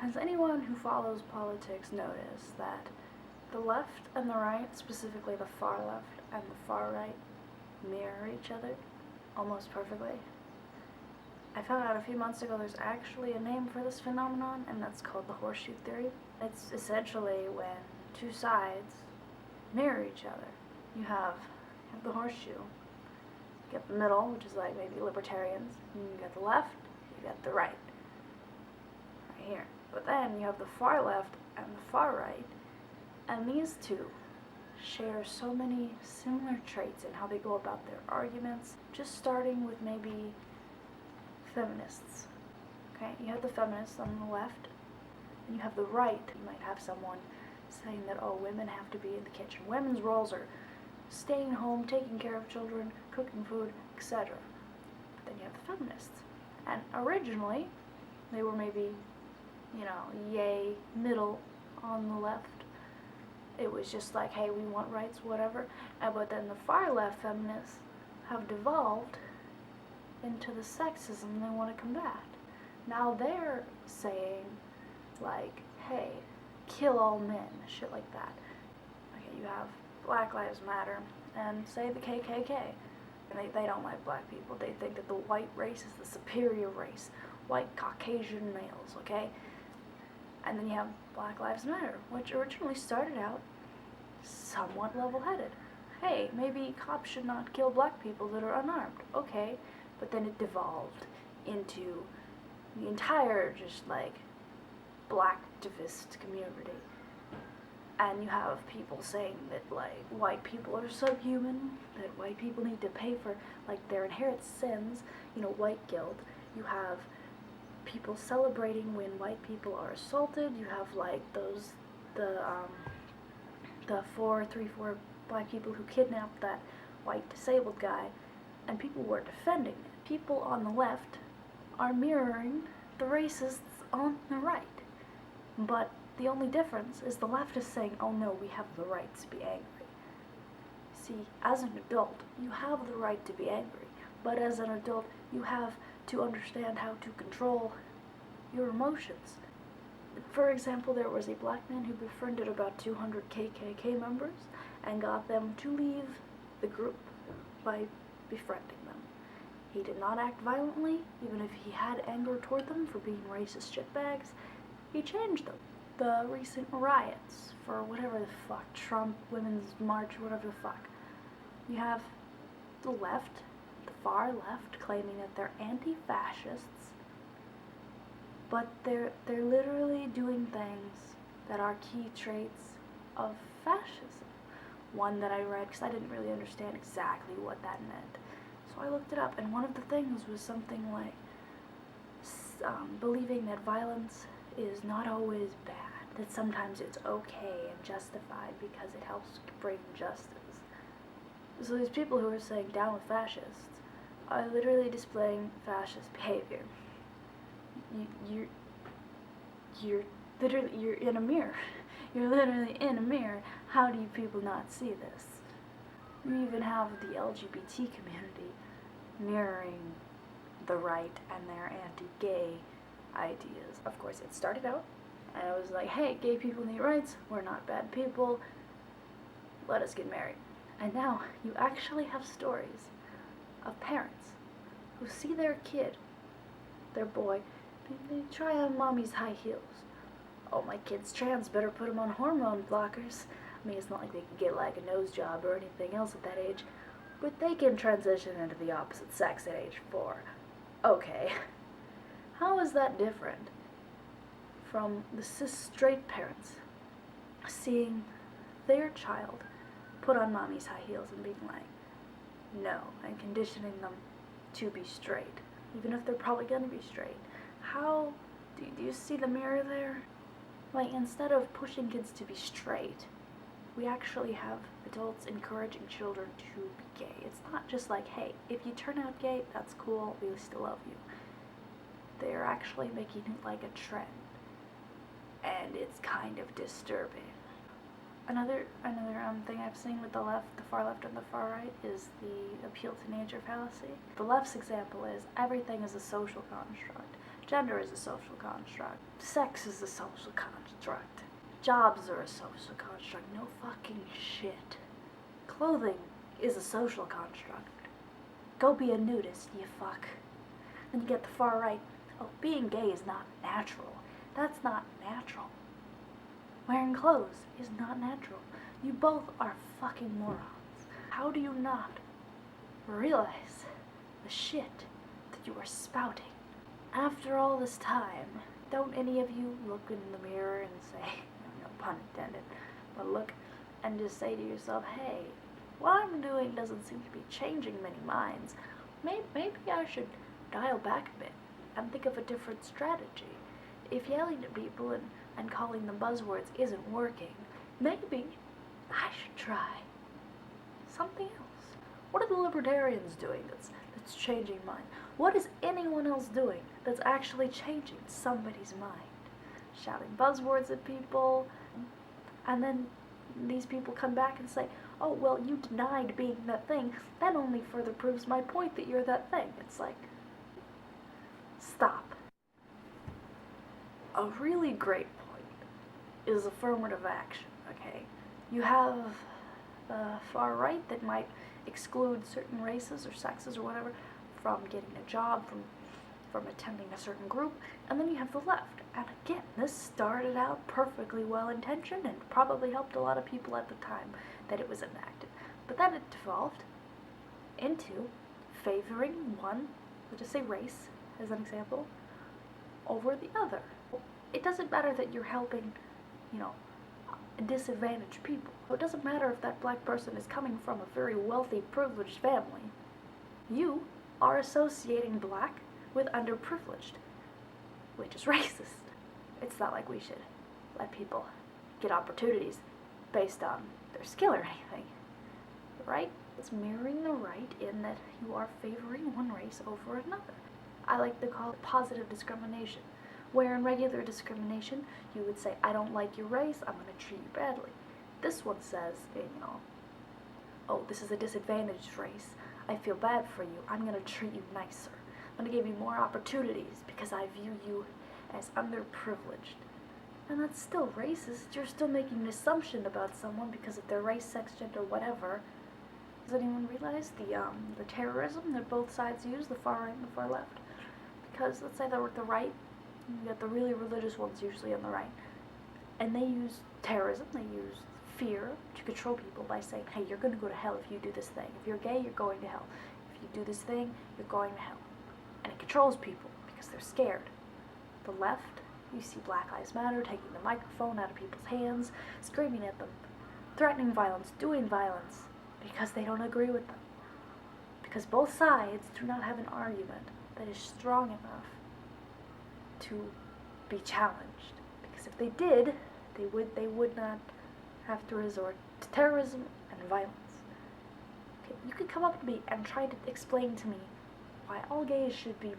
Has anyone who follows politics noticed that the left and the right, specifically the far left and the far right, mirror each other almost perfectly? I found out a few months ago there's actually a name for this phenomenon, and that's called the horseshoe theory. It's essentially when two sides mirror each other. You have the horseshoe, you get the middle, which is like maybe libertarians, and you get the left, you get the right here. But then you have the far left and the far right, and these two share so many similar traits in how they go about their arguments, just starting with maybe feminists. Okay, you have the feminists on the left, and you have the right. You might have someone saying that, oh, women have to be in the kitchen. Women's roles are staying home, taking care of children, cooking food, etc. But then you have the feminists. And originally, they were maybe, yay, middle on the left. It was just like, hey, we want rights, whatever. But then the far left feminists have devolved into the sexism they want to combat. Now they're saying, like, hey, kill all men, shit like that. Okay, you have Black Lives Matter and, say, the KKK. And they don't like black people. They think that the white race is the superior race. White Caucasian males, okay? And then you have Black Lives Matter, which originally started out somewhat level-headed. Hey, maybe cops should not kill black people that are unarmed. Okay. But then it devolved into the entire just like blacktivist community. And you have people saying that like white people are subhuman, that white people need to pay for like their inherent sins, white guilt. You have people celebrating when white people are assaulted. You have like the 434 black people who kidnapped that white disabled guy, and people were defending it. People on the left are mirroring the racists on the right. But the only difference is the left is saying, oh no, we have the right to be angry. See, as an adult, you have the right to be angry. But as an adult, you have to understand how to control your emotions. For example, there was a black man who befriended about 200 KKK members and got them to leave the group by befriending them. He did not act violently, even if he had anger toward them for being racist shitbags. He changed them. The recent riots for whatever the fuck, Trump, Women's March, whatever the fuck. You have the left, the far left, claiming that they're anti-fascists, but they're literally doing things that are key traits of fascism. One that I read, because I didn't really understand exactly what that meant. So I looked it up, and one of the things was something like believing that violence is not always bad, that sometimes it's okay and justified because it helps bring justice. So these people who are saying down with fascists are literally displaying fascist behavior. You're in a mirror. You're literally in a mirror. How do you people not see this? You even have the LGBT community mirroring the right and their anti-gay ideas. Of course, it started out, and it was like, hey, gay people need rights, we're not bad people, let us get married. And now, you actually have stories of parents who see their kid, their boy, they try on mommy's high heels. Oh, my kid's trans, better put him on hormone blockers. I mean, it's not like they can get like a nose job or anything else at that age, but they can transition into the opposite sex at age 4. Okay. How is that different from the cis straight parents seeing their child put on mommy's high heels and being like, no, and conditioning them to be straight, even if they're probably going to be straight? How do you see the mirror there? Like, instead of pushing kids to be straight, we actually have adults encouraging children to be gay. It's not just like, hey, if you turn out gay, that's cool, we still love you. They're actually making it like a trend, and it's kind of disturbing. Another thing I've seen with the left, the far left and the far right, is the appeal to nature fallacy. The left's example is everything is a social construct. Gender is a social construct. Sex is a social construct. Jobs are a social construct. No fucking shit. Clothing is a social construct. Go be a nudist, you fuck. Then you get the far right. Oh, being gay is not natural. That's not natural. Wearing clothes is not natural. You both are fucking morons. How do you not realize the shit that you are spouting? After all this time, don't any of you look in the mirror and say, no pun intended, but look and just say to yourself, hey, what I'm doing doesn't seem to be changing many minds. Maybe I should dial back a bit and think of a different strategy. If yelling at people and calling them buzzwords isn't working, maybe I should try something else. What are the libertarians doing that's changing minds? What is anyone else doing that's actually changing somebody's mind? Shouting buzzwords at people, and then these people come back and say, oh, well, you denied being that thing. That only further proves my point that you're that thing. It's like, stop. A really great point is affirmative action, okay? You have the far right that might exclude certain races or sexes or whatever from getting a job, from attending a certain group, and then you have the left. And again, this started out perfectly well-intentioned and probably helped a lot of people at the time that it was enacted. But then it devolved into favoring one, let's just say race, as an example, over the other. It doesn't matter that you're helping, disadvantaged people. It doesn't matter if that black person is coming from a very wealthy, privileged family. You are associating black with underprivileged, which is racist. It's not like we should let people get opportunities based on their skill or anything, right? It's mirroring the right in that you are favoring one race over another. I like to call it positive discrimination, where in regular discrimination, you would say, I don't like your race, I'm going to treat you badly. This one says, oh, this is a disadvantaged race, I feel bad for you, I'm going to treat you nicer. I'm going to give you more opportunities because I view you as underprivileged. And that's still racist. You're still making an assumption about someone because of their race, sex, gender, whatever. Does anyone realize the terrorism that both sides use, the far right and the far left? Because let's say the right, you get the really religious ones usually on the right, and they use terrorism, they use fear to control people by saying, hey, you're going to go to hell if you do this thing. If you're gay, you're going to hell. If you do this thing, you're going to hell. And it controls people because they're scared. The left, you see Black Lives Matter taking the microphone out of people's hands, screaming at them, threatening violence, doing violence, because they don't agree with them. Because both sides do not have an argument that is strong enough to be challenged. Because if they did, they would not have to resort to terrorism and violence. Okay, you could come up to me and try to explain to me why all gays should be,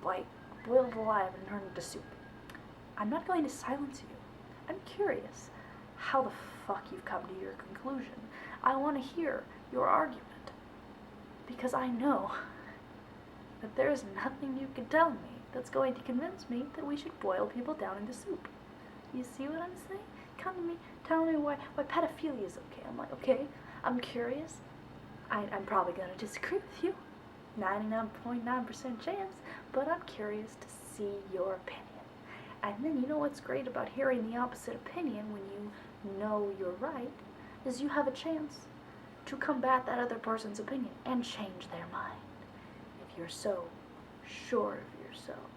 boiled alive and turned into soup. I'm not going to silence you. I'm curious how the fuck you've come to your conclusion. I want to hear your argument. Because I know that there's nothing you can tell me that's going to convince me that we should boil people down into soup. You see what I'm saying? Come to me, tell me why pedophilia is okay. I'm like, okay, I'm curious. I'm probably going to disagree with you. 99.9% chance, but I'm curious to see your opinion. And then you know what's great about hearing the opposite opinion when you know you're right, is you have a chance to combat that other person's opinion and change their mind, if you're so sure of yourself.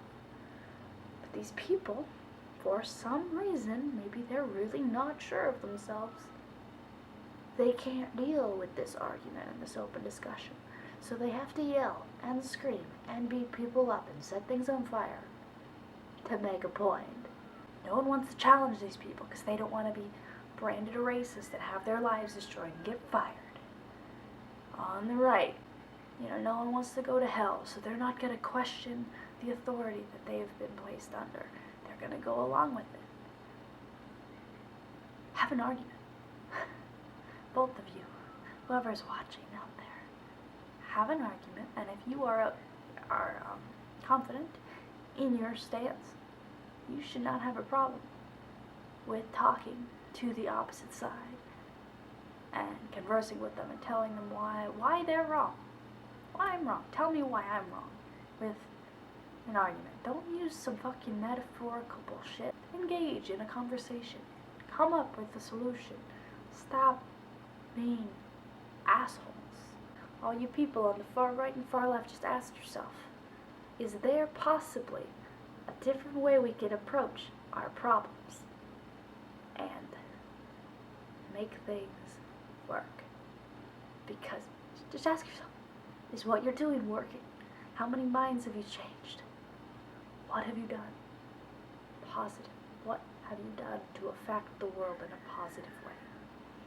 But these people, for some reason, maybe they're really not sure of themselves, they can't deal with this argument and this open discussion. So they have to yell and scream and beat people up and set things on fire to make a point. No one wants to challenge these people because they don't want to be branded a racist and have their lives destroyed and get fired. On the right, no one wants to go to hell, so they're not going to question the authority that they have been placed under. They're going to go along with it. Have an argument. Both of you, whoever's watching out there, have an argument, and if you are confident in your stance, you should not have a problem with talking to the opposite side and conversing with them and telling them why they're wrong. Why I'm wrong. Tell me why I'm wrong with an argument. Don't use some fucking metaphorical bullshit. Engage in a conversation. Come up with a solution. Stop being assholes. All you people on the far right and far left, just ask yourself, is there possibly a different way we could approach our problems and make things work? Because, just ask yourself, is what you're doing working? How many minds have you changed? What have you done? Positive. What have you done to affect the world in a positive way?